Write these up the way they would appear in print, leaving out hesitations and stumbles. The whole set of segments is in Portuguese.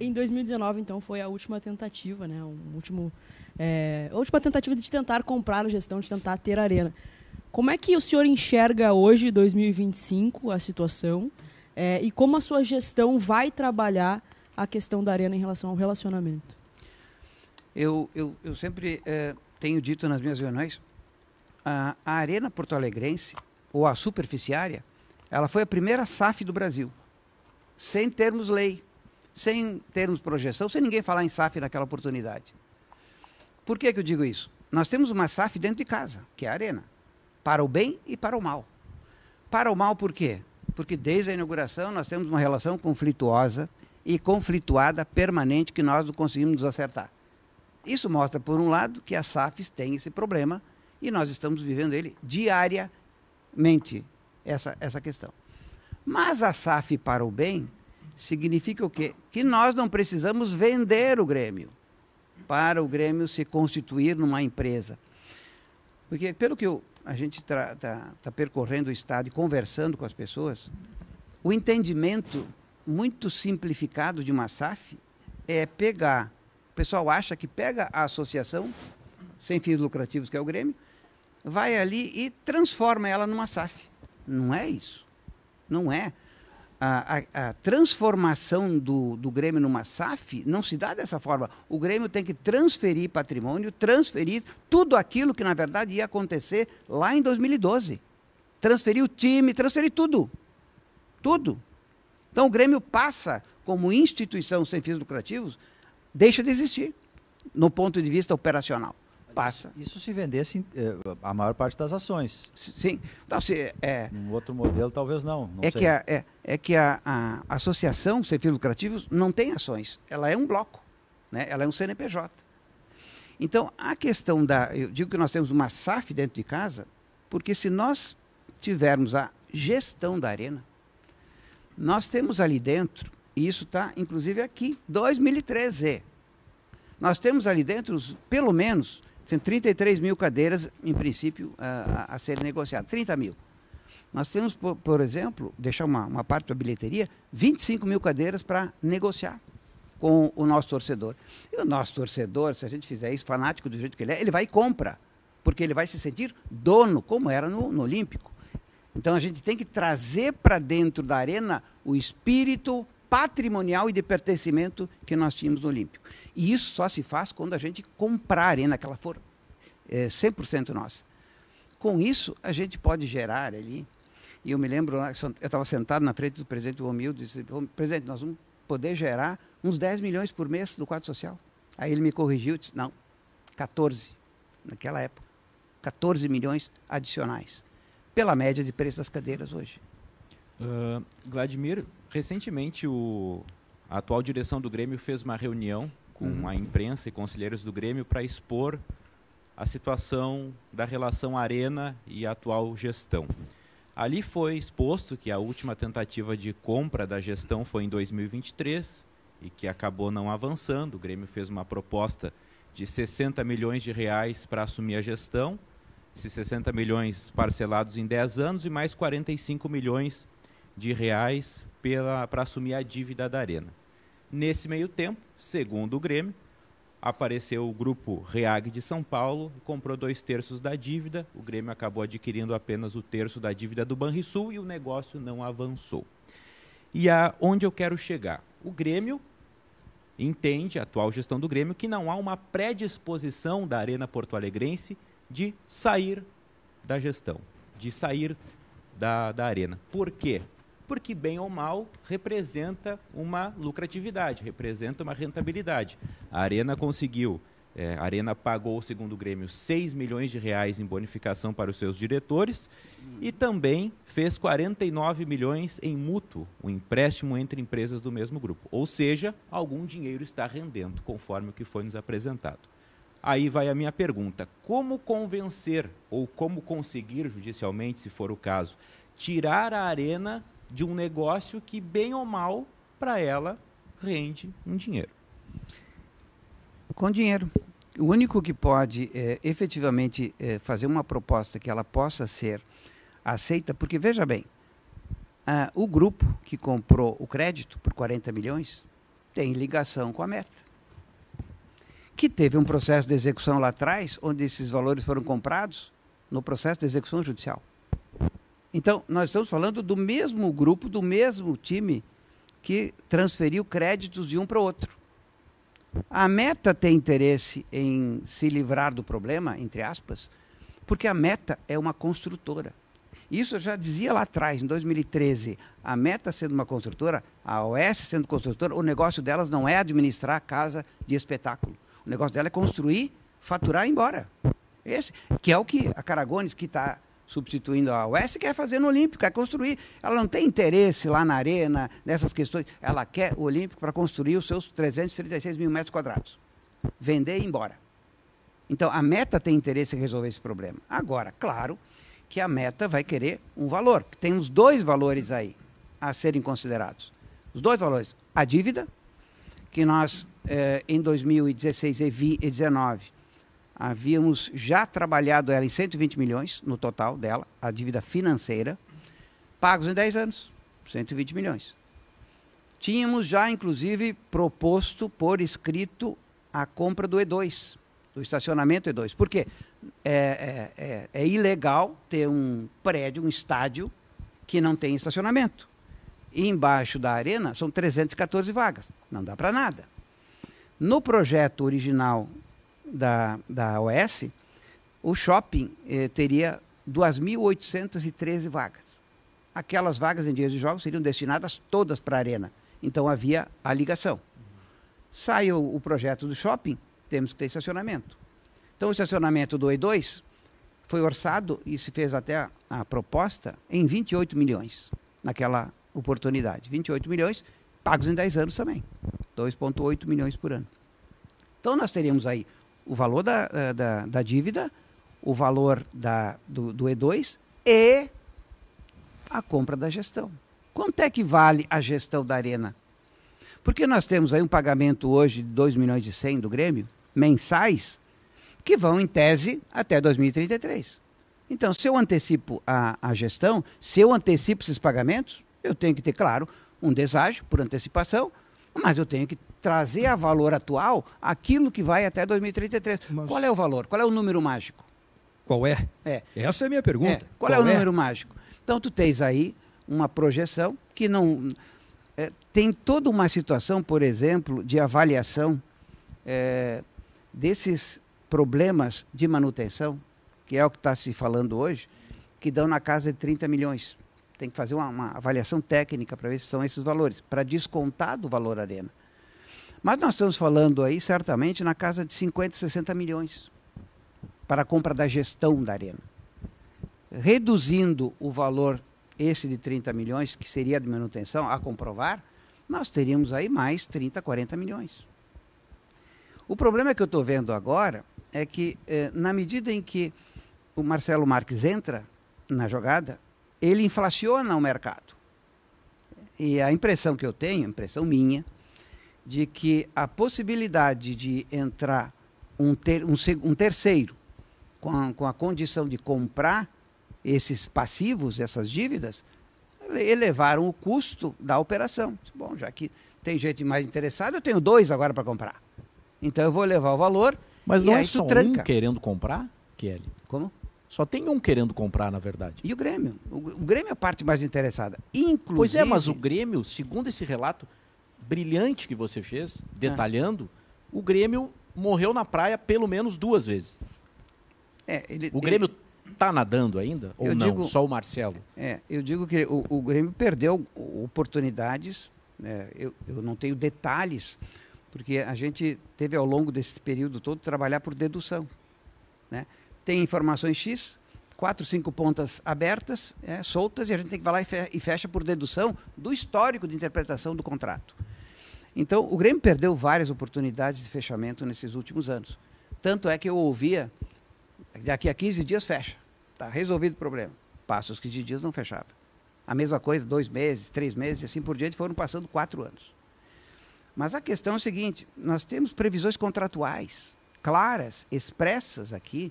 Em 2019, então, foi a última tentativa, né? A última tentativa de tentar comprar a gestão, de tentar ter a Arena. Como é que o senhor enxerga hoje, 2025, a situação? E como a sua gestão vai trabalhar a questão da Arena em relação ao relacionamento? Eu sempre tenho dito nas minhas reuniões, a Arena Porto Alegrense, ou a superficiária, ela foi a primeira SAF do Brasil, sem termos lei, sem termos projeção, sem ninguém falar em SAF naquela oportunidade. Por que eu digo isso? Nós temos uma SAF dentro de casa, que é a Arena, para o bem e para o mal. Para o mal por quê? Porque desde a inauguração nós temos uma relação conflituosa e conflituada permanente que nós não conseguimos nos acertar. Isso mostra, por um lado, que as SAFs têm esse problema e nós estamos vivendo ele diariamente, essa questão. Mas a SAF para o bem significa o quê? Que nós não precisamos vender o Grêmio para o Grêmio se constituir numa empresa. Porque, pelo que a gente tá percorrendo o estado e conversando com as pessoas, o entendimento muito simplificado de uma SAF é pegar. O pessoal acha que pega a associação, sem fins lucrativos, que é o Grêmio, vai ali e transforma ela numa SAF. Não é isso. Não é. A transformação do Grêmio numa SAF não se dá dessa forma. O Grêmio tem que transferir patrimônio, transferir tudo aquilo que, na verdade, ia acontecer lá em 2012. Transferir o time, transferir tudo. Tudo. Então, o Grêmio passa, como instituição sem fins lucrativos, deixa de existir, no ponto de vista operacional. Passa. Isso se vendesse a maior parte das ações. Sim. Então, um outro modelo, talvez não. Que a associação sem fins lucrativos não tem ações. Ela é um bloco. Né? Ela é um CNPJ. Então, a questão eu digo que nós temos uma SAF dentro de casa, porque se nós tivermos a gestão da Arena, nós temos ali dentro, e isso está, inclusive, aqui, 2013. Nós temos ali dentro, pelo menos, 33 mil cadeiras, em princípio, a serem negociadas. 30 mil. Nós temos, por exemplo, deixar uma parte da bilheteria, 25 mil cadeiras para negociar com o nosso torcedor. E o nosso torcedor, se a gente fizer isso, fanático do jeito que ele vai e compra, porque ele vai se sentir dono, como era no Olímpico. Então, a gente tem que trazer para dentro da Arena o espírito patrimonial e de pertencimento que nós tínhamos no Olímpico. E isso só se faz quando a gente comprar a Arena, que ela for 100% nossa. Com isso, a gente pode gerar ali, e eu me lembro, eu estava sentado na frente do presidente Romildo e disse, presidente, nós vamos poder gerar uns 10 milhões por mês do quadro social. Aí ele me corrigiu e disse, não, 14, naquela época, 14 milhões adicionais, pela média de preço das cadeiras hoje. Vladimir, recentemente a atual direção do Grêmio fez uma reunião com a imprensa e conselheiros do Grêmio para expor a situação da relação Arena e a atual gestão. Ali foi exposto que a última tentativa de compra da gestão foi em 2023 e que acabou não avançando. O Grêmio fez uma proposta de 60 milhões de reais para assumir a gestão, esses 60 milhões parcelados em 10 anos e mais 45 milhões de reais para assumir a dívida da Arena. Nesse meio tempo, segundo o Grêmio, apareceu o grupo REAG de São Paulo e comprou 2/3 da dívida. O Grêmio acabou adquirindo apenas o 1/3 da dívida do Banrisul e o negócio não avançou. E onde eu quero chegar? O Grêmio entende, a atual gestão do Grêmio, que não há uma predisposição da Arena Porto Alegrense de sair da gestão, de sair da Arena. Por quê? Porque, bem ou mal, representa uma lucratividade, representa uma rentabilidade. A Arena conseguiu, a Arena pagou, segundo o Grêmio, 6 milhões de reais em bonificação para os seus diretores e também fez 49 milhões em mútuo, um empréstimo entre empresas do mesmo grupo. Ou seja, algum dinheiro está rendendo, conforme o que foi nos apresentado. Aí vai a minha pergunta, como convencer ou como conseguir judicialmente, se for o caso, tirar a Arena de um negócio que, bem ou mal, para ela, rende um dinheiro? Com dinheiro. O único que pode efetivamente fazer uma proposta que ela possa ser aceita, porque, veja bem, o grupo que comprou o crédito por 40 milhões, tem ligação com a Meta, que teve um processo de execução lá atrás, onde esses valores foram comprados no processo de execução judicial. Então, nós estamos falando do mesmo grupo, do mesmo time que transferiu créditos de um para o outro. A Meta tem interesse em se livrar do problema, entre aspas, porque a Meta é uma construtora. Isso eu já dizia lá atrás, em 2013, a Meta sendo uma construtora, a OS sendo construtora, o negócio delas não é administrar a casa de espetáculo. O negócio dela é construir, faturar e ir embora. Esse, que é o que a Caragones, que está substituindo a OS, quer fazer no Olímpico, quer construir. Ela não tem interesse lá na arena, nessas questões. Ela quer o Olímpico para construir os seus 336 mil metros quadrados. Vender e ir embora. Então, a Meta tem interesse em resolver esse problema. Agora, claro que a Meta vai querer um valor. Tem uns dois valores aí a serem considerados. Os dois valores. A dívida, que nós, em 2016 e 2019, havíamos já trabalhado ela em 120 milhões no total dela, a dívida financeira, pagos em 10 anos, 120 milhões. Tínhamos já, inclusive, proposto por escrito a compra do E2, do estacionamento E2. Por quê? É ilegal ter um prédio, um estádio, que não tem estacionamento. E embaixo da arena são 314 vagas. Não dá para nada. No projeto original da OS, o shopping teria 2.813 vagas. Aquelas vagas em dias de jogos seriam destinadas todas para a arena. Então havia a ligação. Saiu o projeto do shopping, temos que ter estacionamento. Então o estacionamento do E2 foi orçado e se fez até a proposta em 28 milhões naquela oportunidade. 28 milhões pagos em 10 anos também. 2,8 milhões por ano. Então nós teríamos aí o valor da dívida, o valor do E2 e a compra da gestão. Quanto é que vale a gestão da arena? Porque nós temos aí um pagamento hoje de 2 milhões e 100 do Grêmio, mensais, que vão, em tese, até 2033. Então, se eu antecipo a gestão, se eu antecipo esses pagamentos, eu tenho que ter, claro, um deságio por antecipação, mas eu tenho que trazer a valor atual aquilo que vai até 2033. Mas qual é o valor? Qual é o número mágico? Qual é? Essa é a minha pergunta. Qual é o número mágico? Então, tu tens aí uma projeção que não... tem toda uma situação, por exemplo, de avaliação desses problemas de manutenção, que é o que está se falando hoje, que dão na casa de 30 milhões. Tem que fazer uma avaliação técnica para ver se são esses valores, para descontar do valor arena. Mas nós estamos falando aí, certamente, na casa de 50, 60 milhões para a compra da gestão da arena. Reduzindo o valor esse de 30 milhões, que seria de manutenção, a comprovar, nós teríamos aí mais 30, 40 milhões. O problema que eu estou vendo agora é que, na medida em que o Marcelo Marques entra na jogada, ele inflaciona o mercado. E a impressão que eu tenho, impressão minha, de que a possibilidade de entrar um terceiro com a condição de comprar esses passivos, essas dívidas, elevaram o custo da operação. Bom, já que tem gente mais interessada, eu tenho 2 agora para comprar. Então eu vou levar o valor. Mas e não aí é só tranca. um querendo comprar, Kelly? Como? Só tem um querendo comprar, na verdade. E o Grêmio? O Grêmio é a parte mais interessada. Inclusive... Pois é, mas o Grêmio, segundo esse relato brilhante que você fez, detalhando, o Grêmio morreu na praia pelo menos 2 vezes. O Grêmio está nadando ainda? Ou não? Digo, só o Marcelo? Eu digo que o Grêmio perdeu oportunidades. Eu não tenho detalhes, porque a gente teve ao longo desse período todo trabalhar por dedução. Né? Tem informações X, 4, 5 pontas abertas, soltas, e a gente tem que ir lá e fecha por dedução do histórico de interpretação do contrato. Então, o Grêmio perdeu várias oportunidades de fechamento nesses últimos anos. Tanto é que eu ouvia, daqui a 15 dias fecha, está resolvido o problema. Passa os 15 dias, não fechava. A mesma coisa, 2 meses, 3 meses, e assim por diante, foram passando 4 anos. Mas a questão é o seguinte, nós temos previsões contratuais claras, expressas aqui,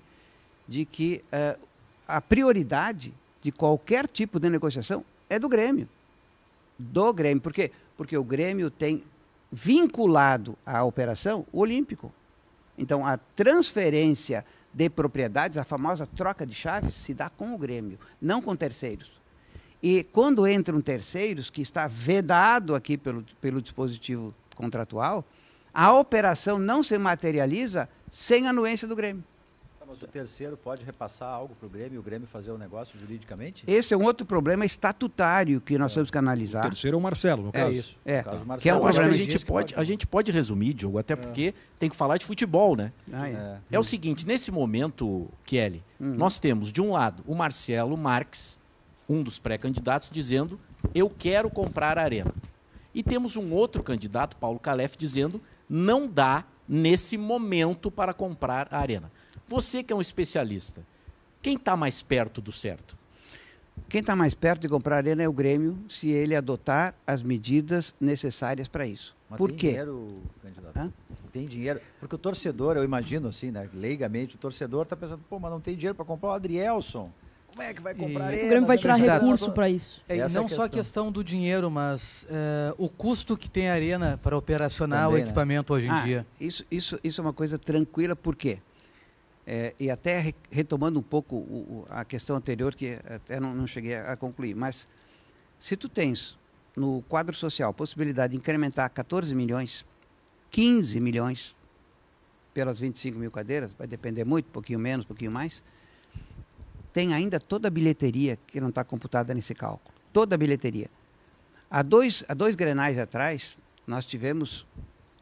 de que a prioridade de qualquer tipo de negociação é do Grêmio. Do Grêmio. Por quê? Porque o Grêmio tem vinculado à operação o Olímpico. Então, a transferência de propriedades, a famosa troca de chaves, se dá com o Grêmio, não com terceiros. E quando entram terceiros, que está vedado aqui pelo dispositivo contratual, a operação não se materializa sem anuência do Grêmio. Mas o terceiro pode repassar algo para o Grêmio e o Grêmio fazer o negócio juridicamente? Esse é um outro problema estatutário que nós temos que analisar. O terceiro é o Marcelo, no caso. Isso. Que é um Eu acho que problema. a gente pode resumir, Diogo, até porque tem que falar de futebol, né? É. É o seguinte, nesse momento, Kelly, nós temos, de um lado, o Marcelo Marques, um dos pré-candidatos, dizendo, eu quero comprar a Arena. E temos um outro candidato, Paulo Calef, dizendo, não dá nesse momento para comprar a Arena. Você que é um especialista, quem está mais perto do certo? Quem está mais perto de comprar a Arena é o Grêmio, se ele adotar as medidas necessárias para isso. Mas Por tem quê? dinheiro, candidato? Tem dinheiro. Porque o torcedor, eu imagino assim, né, leigamente, o torcedor está pensando, pô, mas não tem dinheiro para comprar o Adrielson. Como é que vai comprar a Arena? O Grêmio vai tirar Candidato. recurso para isso. E Essa é não a só a questão do dinheiro, mas o custo que tem a Arena para operacionar Também, o equipamento hoje em dia. Isso é uma coisa tranquila, por quê? E até retomando um pouco a questão anterior, que até não cheguei a concluir, mas se tu tens no quadro social a possibilidade de incrementar 14 milhões, 15 milhões pelas 25 mil cadeiras, vai depender muito, um pouquinho menos, um pouquinho mais, tem ainda toda a bilheteria que não está computada nesse cálculo. Toda a bilheteria. Há dois Grenais atrás, nós tivemos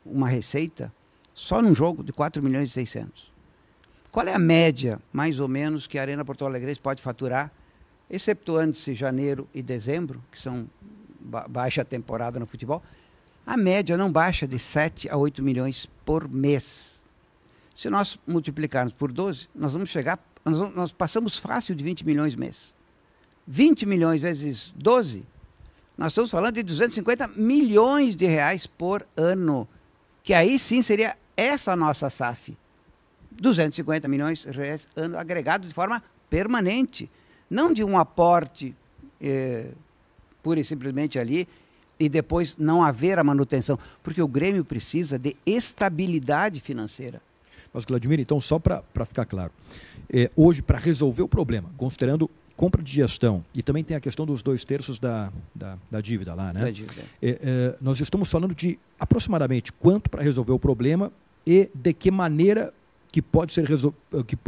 uma receita só num jogo de 4 milhões e 600. Qual é a média, mais ou menos, que a Arena Porto Alegre pode faturar, exceptuando-se janeiro e dezembro, que são baixa temporada no futebol? A média não baixa de 7 a 8 milhões por mês. Se nós multiplicarmos por 12, nós vamos chegar, nós passamos fácil de 20 milhões mês. 20 milhões vezes 12, nós estamos falando de 250 milhões de reais por ano, que aí sim seria essa nossa SAF. 250 milhões de reais ano agregado de forma permanente, não de um aporte pura e simplesmente ali e depois não haver a manutenção, porque o Grêmio precisa de estabilidade financeira. Mas, Vladimir, então, só para ficar claro, hoje, para resolver o problema, considerando compra de gestão, e também tem a questão dos 2/3 da dívida lá, né? Da dívida. Nós estamos falando de aproximadamente quanto para resolver o problema e de que maneira que pode ser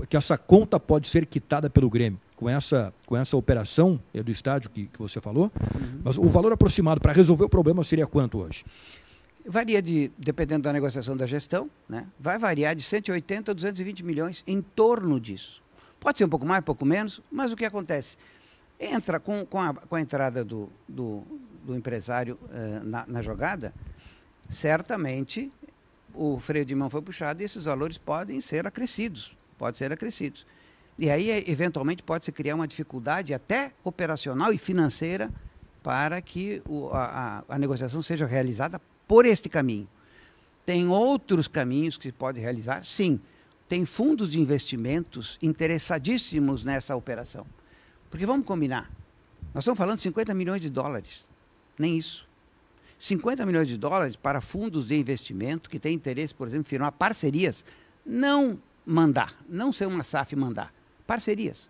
que essa conta pode ser quitada pelo Grêmio, com essa operação do estádio que você falou. Mas o valor aproximado para resolver o problema seria quanto hoje? Varia dependendo da negociação da gestão, né? Vai variar de 180 a 220 milhões em torno disso. Pode ser um pouco mais, um pouco menos, mas o que acontece? Entra com a entrada do empresário na jogada, certamente o freio de mão foi puxado e esses valores podem ser acrescidos. E aí, eventualmente, pode-se criar uma dificuldade até operacional e financeira para que a negociação seja realizada por este caminho. Tem outros caminhos que se pode realizar? Sim. Tem fundos de investimentos interessadíssimos nessa operação. Porque vamos combinar, nós estamos falando de 50 milhões de dólares. Nem isso. 50 milhões de dólares para fundos de investimento que têm interesse, por exemplo, em firmar parcerias, não mandar, não ser uma SAF mandar, parcerias.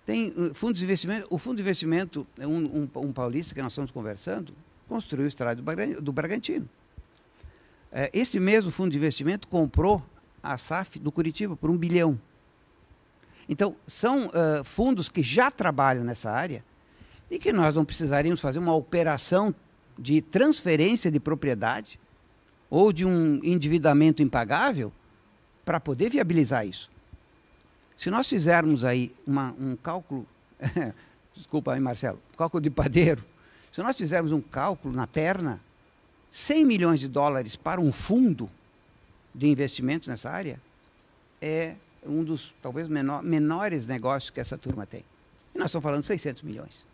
Tem fundos de investimento, o fundo de investimento, um paulista que nós estamos conversando, construiu o estádio do Bragantino. Esse mesmo fundo de investimento comprou a SAF do Curitiba por 1 bilhão. Então, são fundos que já trabalham nessa área e que nós não precisaríamos fazer uma operação de transferência de propriedade ou de um endividamento impagável para poder viabilizar isso. Se nós fizermos aí um cálculo, desculpa aí, Marcelo, cálculo de padeiro, se nós fizermos um cálculo na perna, 100 milhões de dólares para um fundo de investimentos nessa área é um dos, talvez, menores negócios que essa turma tem. E nós estamos falando de 600 milhões.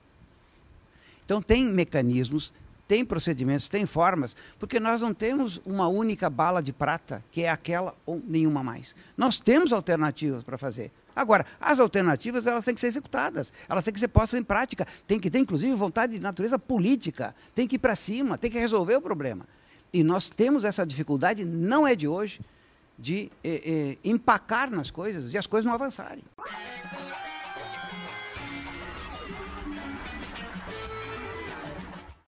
Então, tem mecanismos, tem procedimentos, tem formas, porque nós não temos uma única bala de prata, que é aquela ou nenhuma mais. Nós temos alternativas para fazer. Agora, as alternativas elas têm que ser executadas, elas têm que ser postas em prática, tem que ter, inclusive, vontade de natureza política, tem que ir para cima, tem que resolver o problema. E nós temos essa dificuldade, não é de hoje, de empacar nas coisas e as coisas não avançarem.